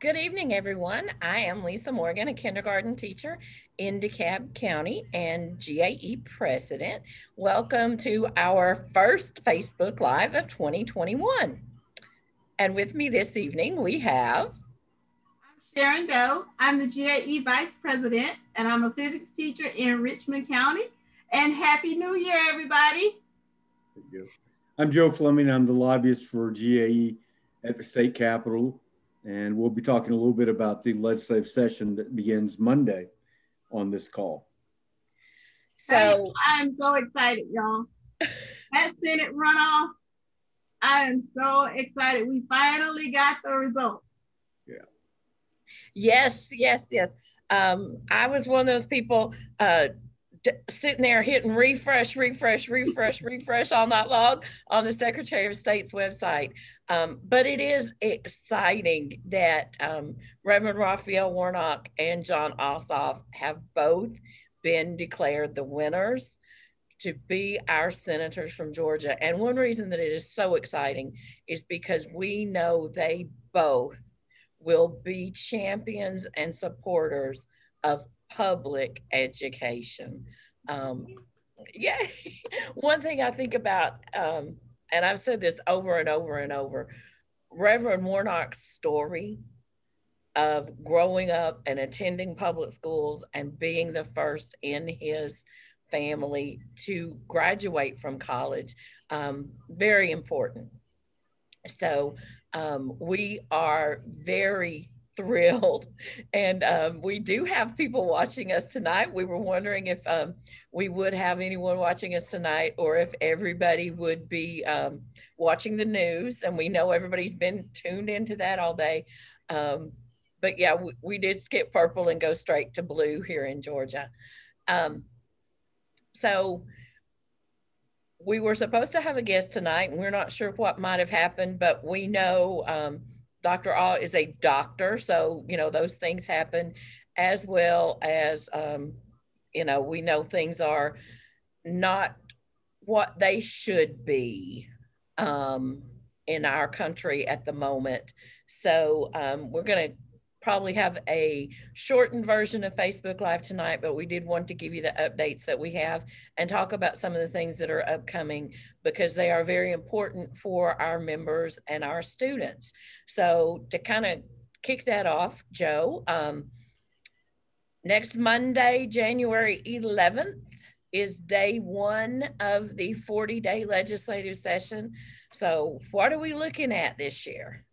Good evening, everyone. I am Lisa Morgan, a kindergarten teacher in DeKalb County and GAE president. Welcome to our first Facebook Live of 2021. And with me this evening, we have Sharon Doe. I'm the GAE Vice President, and I'm a physics teacher in Richmond County. And Happy New Year, everybody. Thank you. I'm Joe Fleming. I'm the lobbyist for GAE at the state capitol, and we'll be talking a little bit about the legislative session that begins Monday on this call. So I'm so excited, y'all. That Senate runoff, I am so excited. We finally got the result. Yeah. Yes. I was one of those people sitting there hitting refresh all night long on the Secretary of State's website. But it is exciting that Reverend Raphael Warnock and John Ossoff have both been declared the winners to be our senators from Georgia. And one reason that it is so exciting is because we know they both will be champions and supporters of public education. Um, yeah, one thing I think about, and I've said this over and over and over, Reverend Warnock's story of growing up and attending public schools and being the first in his family to graduate from college, very important. So we are very thrilled. And we do have people watching us tonight. We were wondering if we would have anyone watching us tonight or if everybody would be watching the news. And we know everybody's been tuned into that all day. But yeah, we did skip purple and go straight to blue here in Georgia. So we were supposed to have a guest tonight, and we're not sure what might have happened, but we know Dr. Ah is a doctor, so those things happen, as well as we know things are not what they should be in our country at the moment. So we're going to probably have a shortened version of Facebook Live tonight, but we did want to give you the updates that we have and talk about some of the things that are upcoming because they are very important for our members and our students. So to kind of kick that off, Joe, next Monday, January 11th, is day one of the 40-day legislative session. So what are we looking at this year?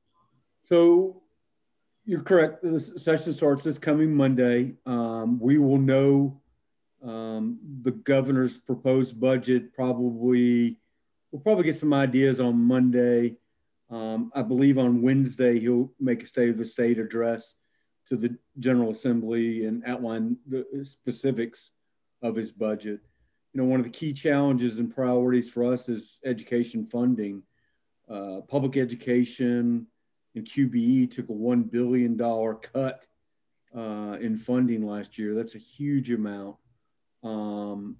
So you're correct. The session starts this coming Monday. We will know the governor's proposed budget we'll probably get some ideas on Monday. I believe on Wednesday, he'll make a State of the State address to the General Assembly and outline the specifics of his budget. One of the key challenges and priorities for us is education funding. Public education and QBE took a $1 billion cut in funding last year. That's a huge amount. Of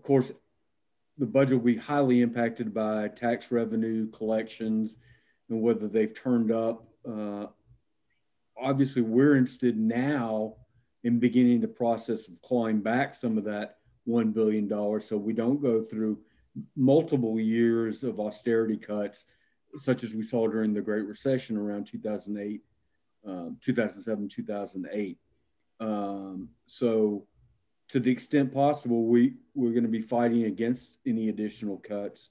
course, the budget will be highly impacted by tax revenue collections and whether they've turned up. Obviously, we're interested now in beginning the process of clawing back some of that $1 billion so we don't go through multiple years of austerity cuts such as we saw during the Great Recession around 2008, 2007, 2008. So to the extent possible, we're going to be fighting against any additional cuts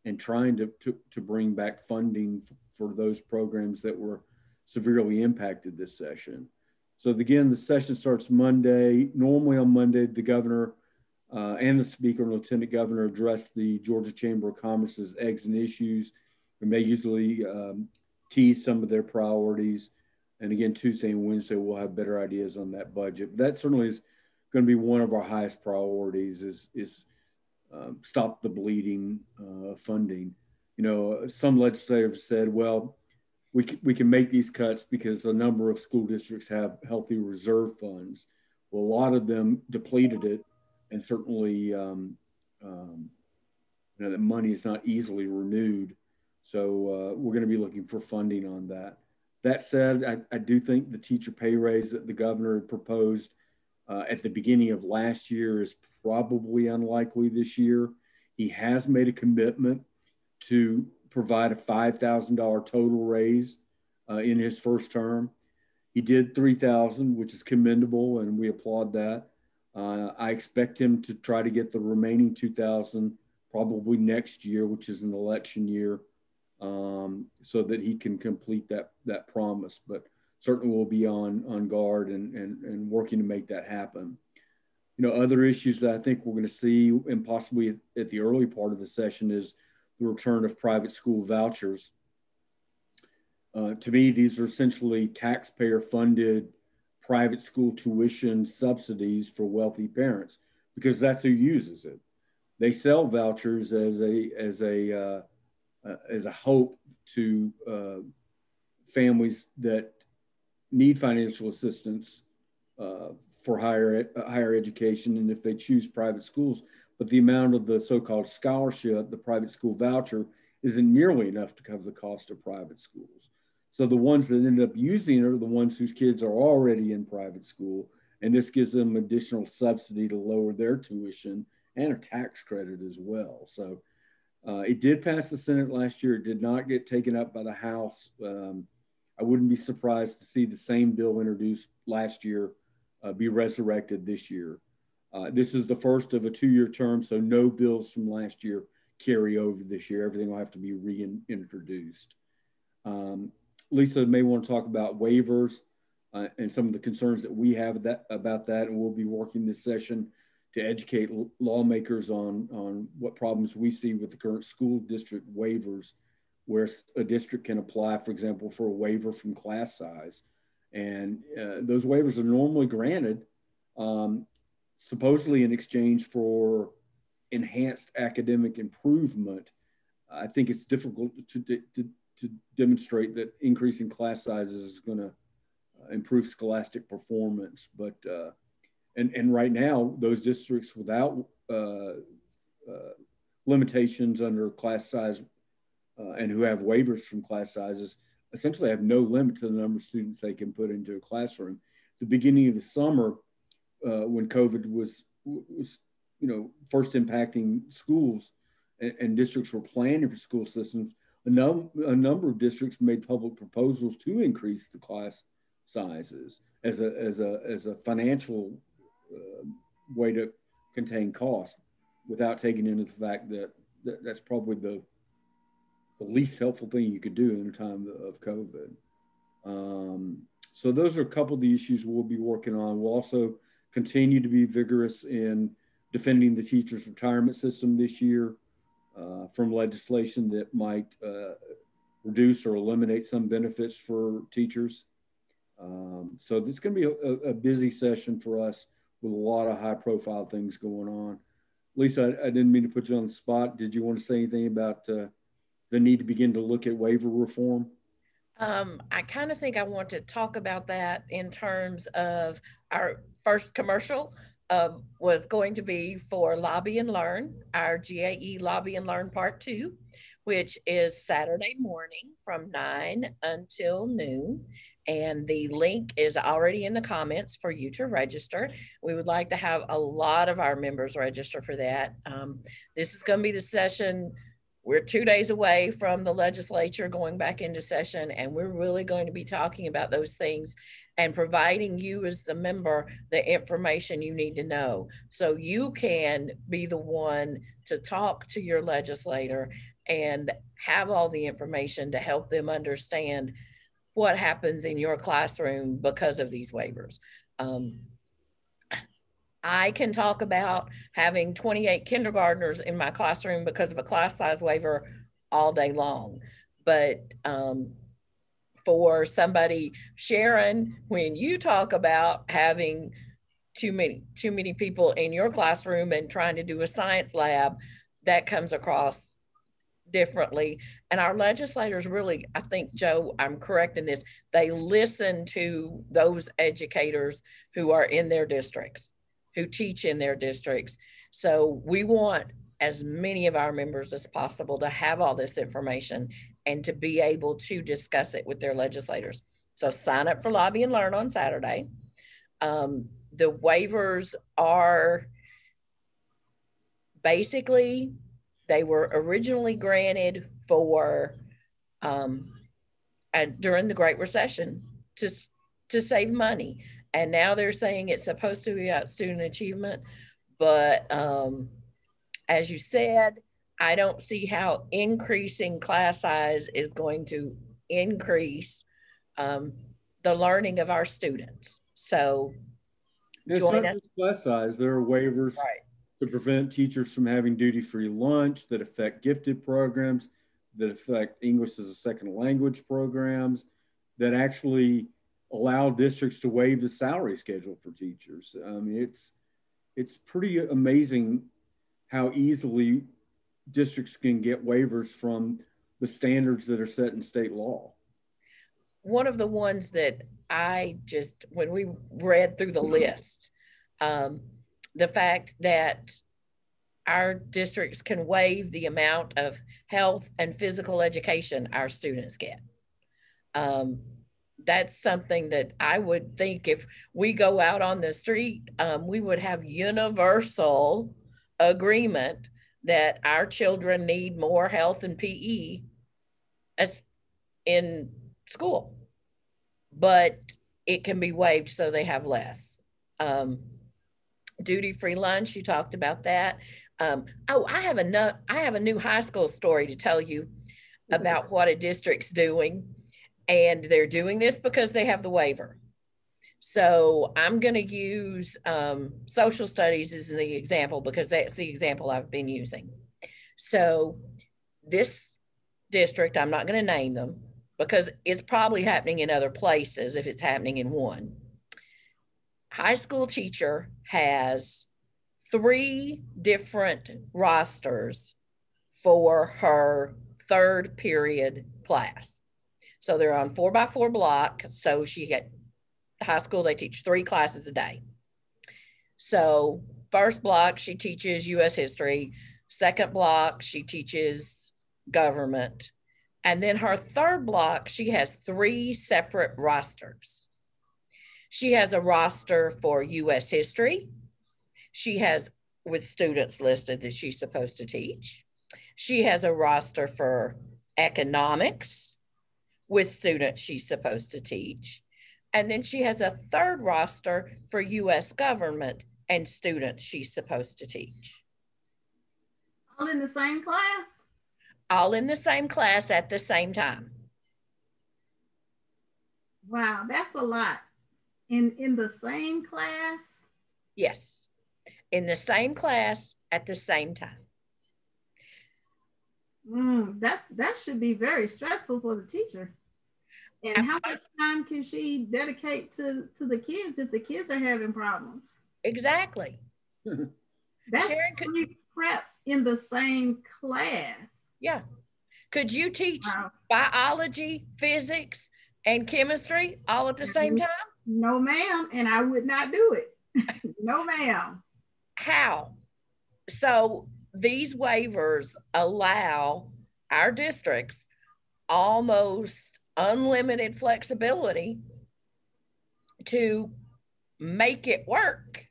and trying to bring back funding for those programs that were severely impacted this session. So again, the session starts Monday. Normally on Monday, the governor and the speaker and lieutenant governor address the Georgia Chamber of Commerce's eggs and issues. And they usually tease some of their priorities. And again, Tuesday and Wednesday, we'll have better ideas on that budget. But that certainly is going to be one of our highest priorities is stop the bleeding funding. Some legislators said, well, we can make these cuts because a number of school districts have healthy reserve funds. Well, a lot of them depleted it, and certainly that money is not easily renewed. So we're going to be looking for funding on that. That said, I do think the teacher pay raise that the governor had proposed at the beginning of last year is probably unlikely this year. He has made a commitment to provide a $5,000 total raise in his first term. He did 3,000, which is commendable, and we applaud that. I expect him to try to get the remaining 2,000 probably next year, which is an election year, so that he can complete that promise. But certainly we'll be on guard and working to make that happen. You know, other issues that I think we're going to see, and possibly at the early part of the session, is the return of private school vouchers. To me, these are essentially taxpayer-funded private school tuition subsidies for wealthy parents, because that's who uses it. They sell vouchers as a hope to families that need financial assistance for higher education, and if they choose private schools. But the amount of the so-called scholarship, the private school voucher, isn't nearly enough to cover the cost of private schools. So the ones that end up using it are the ones whose kids are already in private school, and this gives them additional subsidy to lower their tuition and a tax credit as well. So it did pass the Senate last year. It did not get taken up by the House. I wouldn't be surprised to see the same bill introduced last year be resurrected this year. This is the first of a 2-year term, so no bills from last year carry over this year. Everything will have to be reintroduced. Lisa may want to talk about waivers and some of the concerns that we have about that, and we'll be working this session to educate lawmakers on what problems we see with the current school district waivers, where a district can apply, for example, for a waiver from class size. And those waivers are normally granted supposedly in exchange for enhanced academic improvement. I think it's difficult to demonstrate that increasing class sizes is going to improve scholastic performance. But and right now, those districts without limitations under class size and who have waivers from class sizes essentially have no limit to the number of students they can put into a classroom. The beginning of the summer, when COVID was first impacting schools, and districts were planning for school systems, a number of districts made public proposals to increase the class sizes as a financial way to contain costs, without taking into the fact that that's probably the least helpful thing you could do in a time of COVID. So those are a couple of the issues we'll be working on. We'll also continue to be vigorous in defending the teachers' retirement system this year from legislation that might reduce or eliminate some benefits for teachers. So it's going to be a busy session for us with a lot of high-profile things going on. Lisa, I didn't mean to put you on the spot. Did you want to say anything about the need to begin to look at waiver reform? I kind of think I want to talk about that in terms of our first commercial was going to be for Lobby and Learn, our GAE Lobby and Learn Part 2, which is Saturday morning from 9 until noon. And the link is already in the comments for you to register. We would like to have a lot of our members register for that. This is going to be the session. We're 2 days away from the legislature going back into session, and we're really going to be talking about those things and providing you as the member the information you need to know, so you can be the one to talk to your legislator and have all the information to help them understand what happens in your classroom because of these waivers. I can talk about having 28 kindergartners in my classroom because of a class size waiver all day long. But for somebody, Sharon, when you talk about having too many people in your classroom and trying to do a science lab, that comes across differently. And our legislators really, I think, Joe, I'm correct in this, they listen to those educators who are in their districts, who teach in their districts. So we want as many of our members as possible to have all this information and to be able to discuss it with their legislators. So sign up for Lobby and Learn on Saturday. The waivers are basically, they were originally granted for during the Great Recession to save money. And now they're saying it's supposed to be about student achievement. But as you said, I don't see how increasing class size is going to increase the learning of our students. So it's not just class size. There are waivers to prevent teachers from having duty-free lunch that affect gifted programs, that affect English as a second language programs, that actually allow districts to waive the salary schedule for teachers. It's pretty amazing how easily districts can get waivers from the standards that are set in state law. One of the ones that when we read through the list, the fact that our districts can waive the amount of health and physical education our students get. That's something that I would think if we go out on the street, we would have universal agreement that our children need more health and PE as in school, but it can be waived so they have less. Duty-free lunch, you talked about that. I have a new high school story to tell you about what a district's doing. And they're doing this because they have the waiver. So I'm going to use social studies as the example because that's the example I've been using. So this district, I'm not going to name them because it's probably happening in other places if it's happening in one. High school teacher has 3 different rosters for her 3rd period class. So they're on 4x4 block. So high school, they teach 3 classes a day. So first block, she teaches U.S. history. Second block, she teaches government. And then her 3rd block, she has 3 separate rosters. She has a roster for U.S. history. She has, with students listed that she's supposed to teach. She has a roster for economics with students she's supposed to teach. And then she has a 3rd roster for U.S. government and students she's supposed to teach. All in the same class? All in the same class at the same time. Wow, that's a lot. In the same class? Yes, in the same class at the same time. That should be very stressful for the teacher. And how much time can she dedicate to the kids if the kids are having problems? Exactly. That's Sharon, 3 preps in the same class. Yeah. Could you teach biology, physics, and chemistry all at the same time? No, ma'am. And I would not do it. No, ma'am. How? So these waivers allow our districts almost unlimited flexibility to make it work,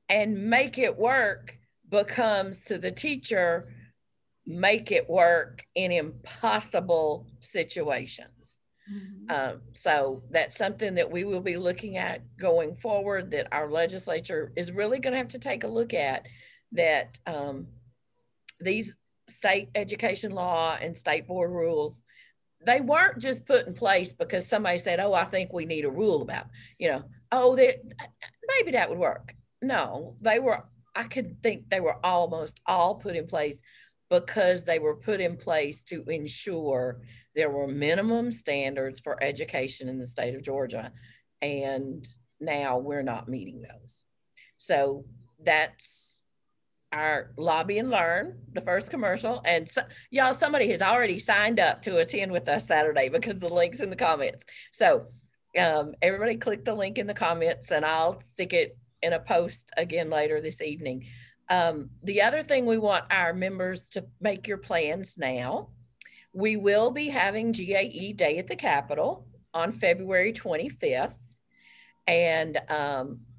and make it work becomes to the teacher, make it work in impossible situations. So that's something that we will be looking at going forward, that our legislature is really going to have to take a look at, that these state education law and state board rules, they weren't just put in place because somebody said, oh, I think we need a rule about, maybe that would work. No, I could think they were almost all put in place because they were put in place to ensure there were minimum standards for education in the state of Georgia. And now we're not meeting those. So that's our Lobby and Learn, the first commercial. And y'all, somebody has already signed up to attend with us Saturday because the link's in the comments. So everybody click the link in the comments, and I'll stick it in a post again later this evening. The other thing, we want our members to make your plans now. We will be having GAE Day at the Capitol on February 25th. And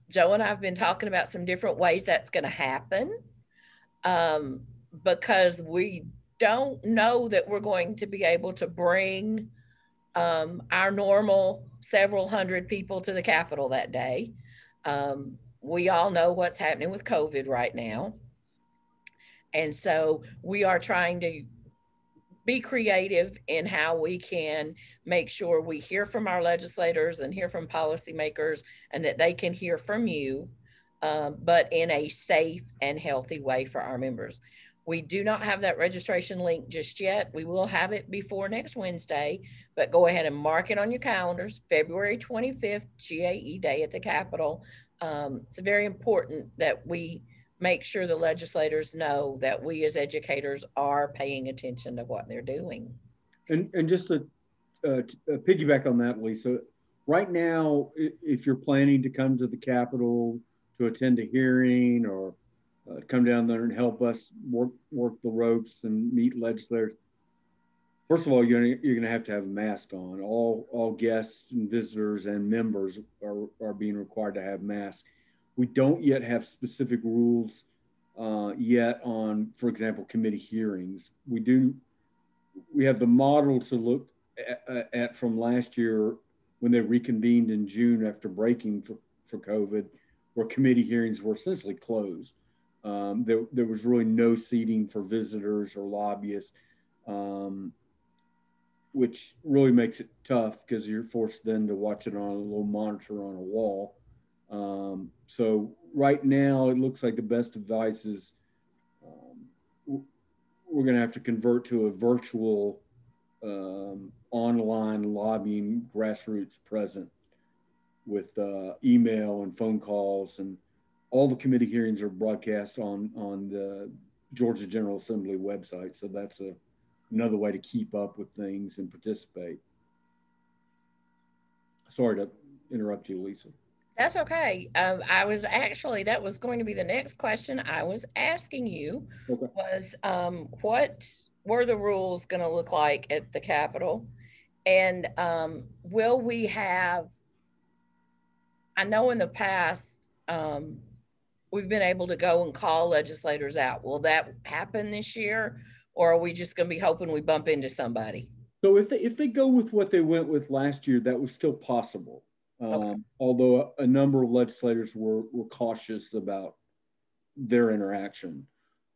Joe and I have been talking about some different ways that's going to happen, because we don't know that we're going to be able to bring our normal several hundred people to the Capitol that day. We all know what's happening with COVID right now. And so we are trying to be creative in how we can make sure we hear from our legislators and hear from policymakers, and that they can hear from you, but in a safe and healthy way for our members. We do not have that registration link just yet. We will have it before next Wednesday, but go ahead and mark it on your calendars. February 25th, GAE Day at the Capitol. It's very important that we make sure the legislators know that we as educators are paying attention to what they're doing. And just to piggyback on that, Lisa, right now, if you're planning to come to the Capitol to attend a hearing or come down there and help us work the ropes and meet legislators, first of all, you're going to have a mask on. All guests and visitors and members are being required to have masks. We don't yet have specific rules yet on, for example, committee hearings. We have the model to look at from last year when they reconvened in June after breaking for COVID, where committee hearings were essentially closed. There was really no seating for visitors or lobbyists, which really makes it tough because you're forced then to watch it on a little monitor on a wall. So right now, it looks like the best advice is we're going to have to convert to a virtual online lobbying grassroots present with email and phone calls, and all the committee hearings are broadcast on the Georgia General Assembly website. So that's another way to keep up with things and participate. Sorry to interrupt you, Lisa. That's okay. I was actually, that was going to be the next question I was asking you. Okay. Was what were the rules going to look like at the Capitol? And will we have, I know in the past, we've been able to go and call legislators out. Will that happen this year? Or are we just going to be hoping we bump into somebody? So if they go with what they went with last year, that was still possible. Okay. Although a number of legislators were cautious about their interaction.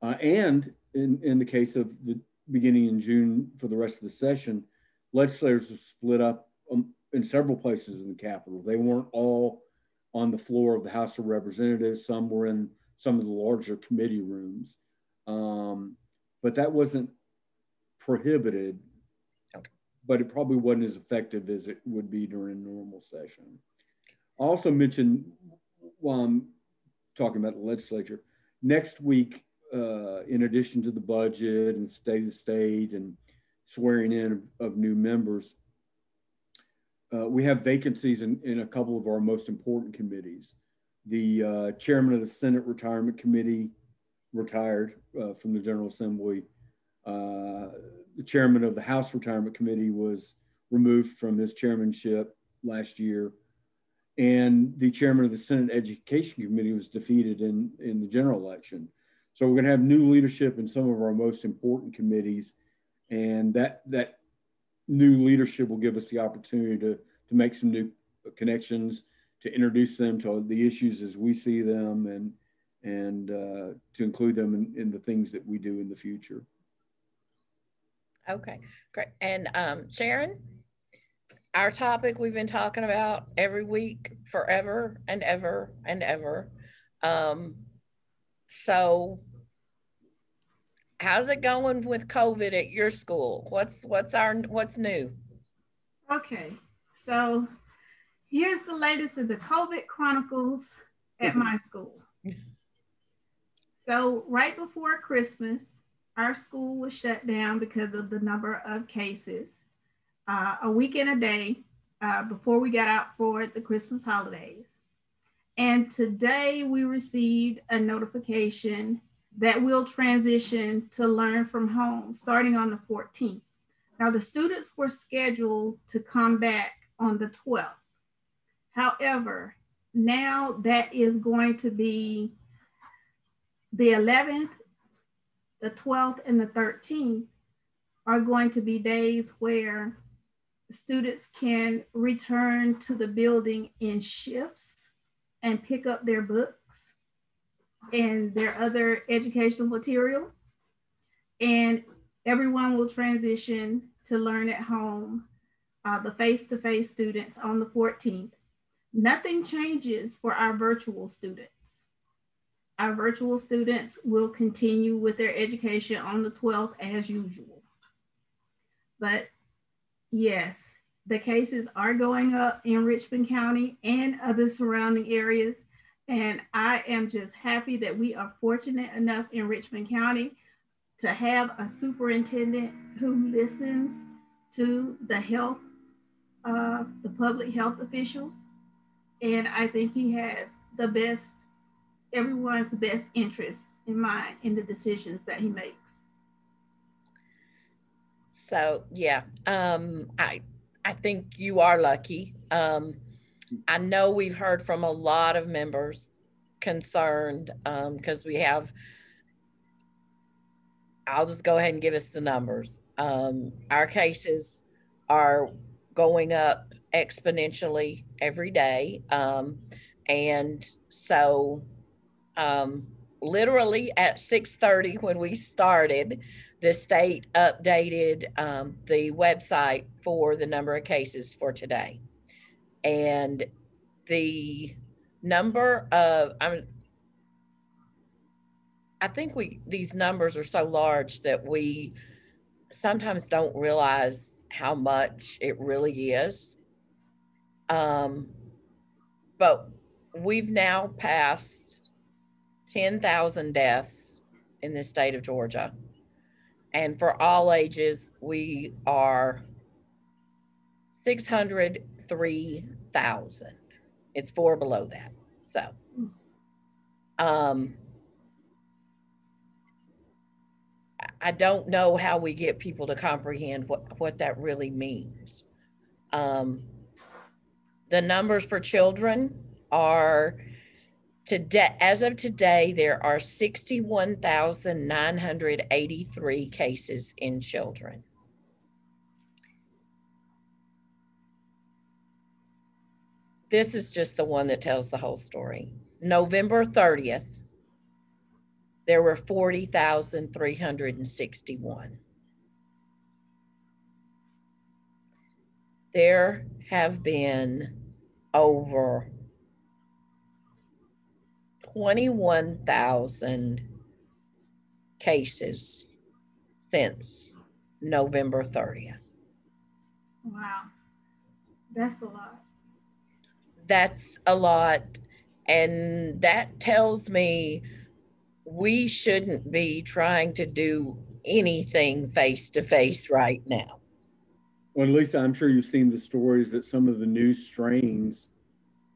And in the case of the beginning in June for the rest of the session, legislators were split up in several places in the Capitol. They weren't all on the floor of the House of Representatives. Some were in some of the larger committee rooms. But that wasn't prohibited. Okay. But it probably wasn't as effective as it would be during a normal session. I also mentioned, while I'm talking about the legislature, next week, in addition to the budget and state of the state and swearing in of new members, we have vacancies in a couple of our most important committees. The chairman of the Senate Retirement Committee retired from the General Assembly. The chairman of the House Retirement Committee was removed from his chairmanship last year. And the chairman of the Senate Education Committee was defeated in the general election. So we're going to have new leadership in some of our most important committees. And that new leadership will give us the opportunity to make some new connections, to introduce them to the issues as we see them, and to include them in the things that we do in the future. Okay, great. And Sharon, our topic we've been talking about every week forever and ever and ever. So how's it going with COVID at your school? What's new? Okay, so here's the latest of the COVID chronicles at my school. So right before Christmas, our school was shut down because of the number of cases. A week and a day before we got out for the Christmas holidays. And today we received a notification that we'll transition to learn from home starting on the 14th. Now, the students were scheduled to come back on the 12th. However, now that is going to be the 11th, the 12th, and the 13th are going to be days where students can return to the building in shifts and pick up their books and their other educational material. And everyone will transition to learn at home, the face-to-face students on the 14th. Nothing changes for our virtual students. Our virtual students will continue with their education on the 12th as usual. But yes, the cases are going up in Richmond County and other surrounding areas. And I am just happy that we are fortunate enough in Richmond County to have a superintendent who listens to the health, the public health officials. And I think he has the best, everyone's best interest in mind in the decisions that he makes. So yeah, I think you are lucky. I know we've heard from a lot of members concerned because we have. I'll just go ahead and give us the numbers. Our cases are going up exponentially every day, and so literally at 6:30 when we started, the state updated the website for the number of cases for today. And the number of, I think these numbers are so large that we sometimes don't realize how much it really is. But we've now passed 10,000 deaths in the state of Georgia. And for all ages, we are 603,000. It's 4 below that. So, I don't know how we get people to comprehend what that really means. The numbers for children are today, as of today, there are 61,983 cases in children. This is just the one that tells the whole story. November 30th, there were 40,361. There have been over 21,000 cases since November 30th. Wow, that's a lot. That's a lot. And that tells me we shouldn't be trying to do anything face to face right now. Well, Lisa, I'm sure you've seen the stories that some of the new strains,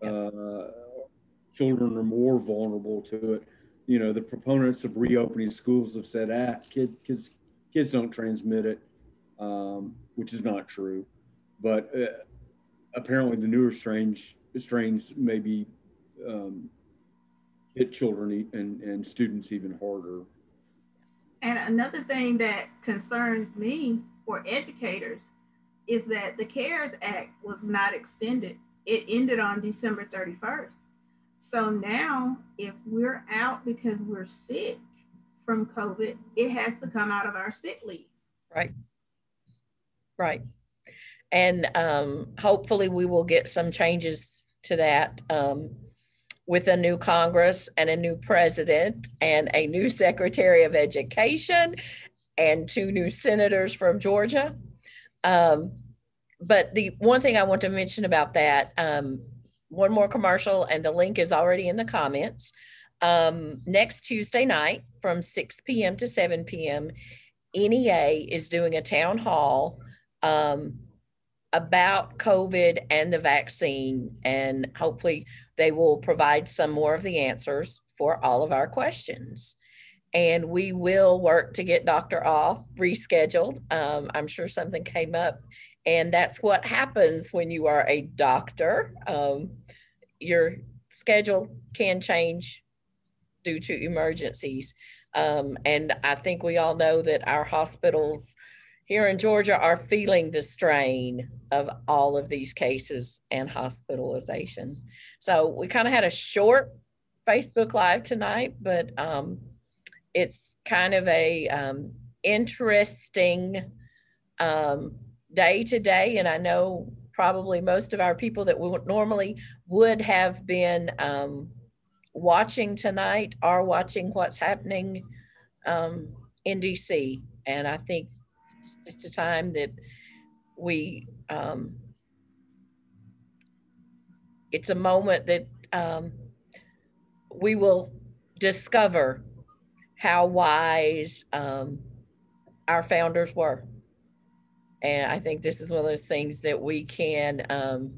children are more vulnerable to it. You know, the proponents of reopening schools have said, kids don't transmit it, which is not true. But apparently the newer strains maybe hit children and students even harder. And another thing that concerns me for educators is that the CARES Act was not extended. It ended on December 31st. So now if we're out because we're sick from COVID, it has to come out of our sick leave. Right. Right. And hopefully we will get some changes to that with a new Congress and a new president and a new Secretary of Education and 2 new senators from Georgia. But the one thing I want to mention about that, one more commercial, and the link is already in the comments. Next Tuesday night from 6 p.m. to 7 p.m., NEA is doing a town hall about COVID and the vaccine, and hopefully they will provide some more of the answers for all of our questions. and we will work to get Dr. Off rescheduled. I'm sure something came up, and that's what happens when you are a doctor. Your schedule can change due to emergencies. And I think we all know that our hospitals here in Georgia are feeling the strain of all of these cases and hospitalizations. So we kind of had a short Facebook Live tonight, but it's kind of a interesting day to day. And I know probably most of our people that we normally would have been watching tonight are watching what's happening in DC. And I think it's just a time that we, it's a moment that we will discover how wise our founders were. And I think this is one of those things that we can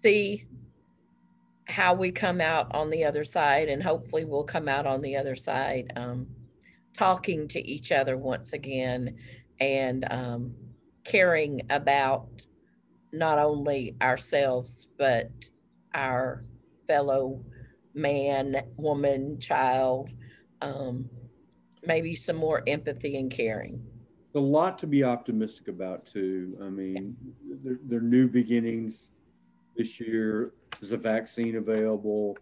see how we come out on the other side, and hopefully we'll come out on the other side talking to each other once again, and caring about not only ourselves but our fellow man, woman, child, maybe some more empathy and caring. It's a lot to be optimistic about too. I mean, there are new beginnings this year. There's a vaccine available.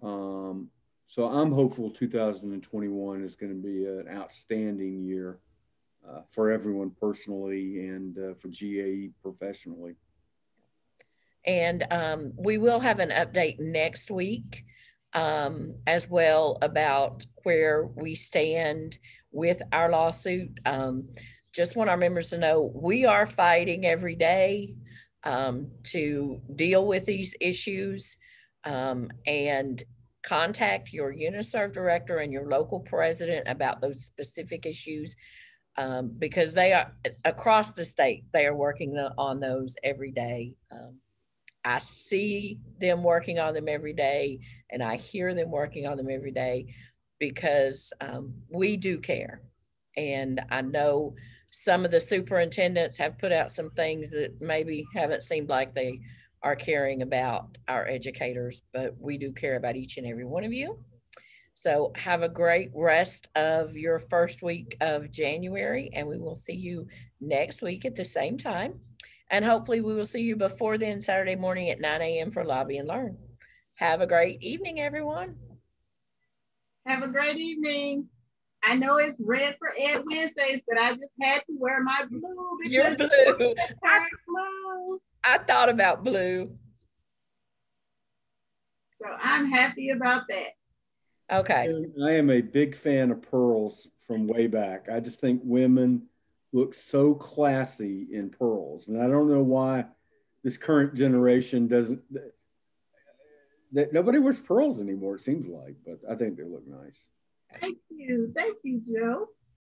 So I'm hopeful 2021 is going to be an outstanding year for everyone personally and for GAE professionally. And we will have an update next week as well about where we stand with our lawsuit. Just want our members to know we are fighting every day to deal with these issues, and contact your UNISERV director and your local president about those specific issues, because they are across the state. They are working on those every day. I see them working on them every day, and I hear them working on them every day because we do care. And I know some of the superintendents have put out some things that maybe haven't seemed like they are caring about our educators, but we do care about each and every one of you. So have a great rest of your first week of January, and we will see you next week at the same time. And hopefully we will see you before then, Saturday morning at 9 a.m. for Lobby and Learn. Have a great evening, everyone. Have a great evening. I know it's red for Ed Wednesdays, but I just had to wear my blue because you're blue. blue. I thought about blue. So I'm happy about that. Okay. I am a big fan of pearls from way back. I just think women look so classy in pearls. And I don't know why this current generation doesn't, that nobody wears pearls anymore, it seems like, but I think they look nice. Thank you. Thank you, Joe.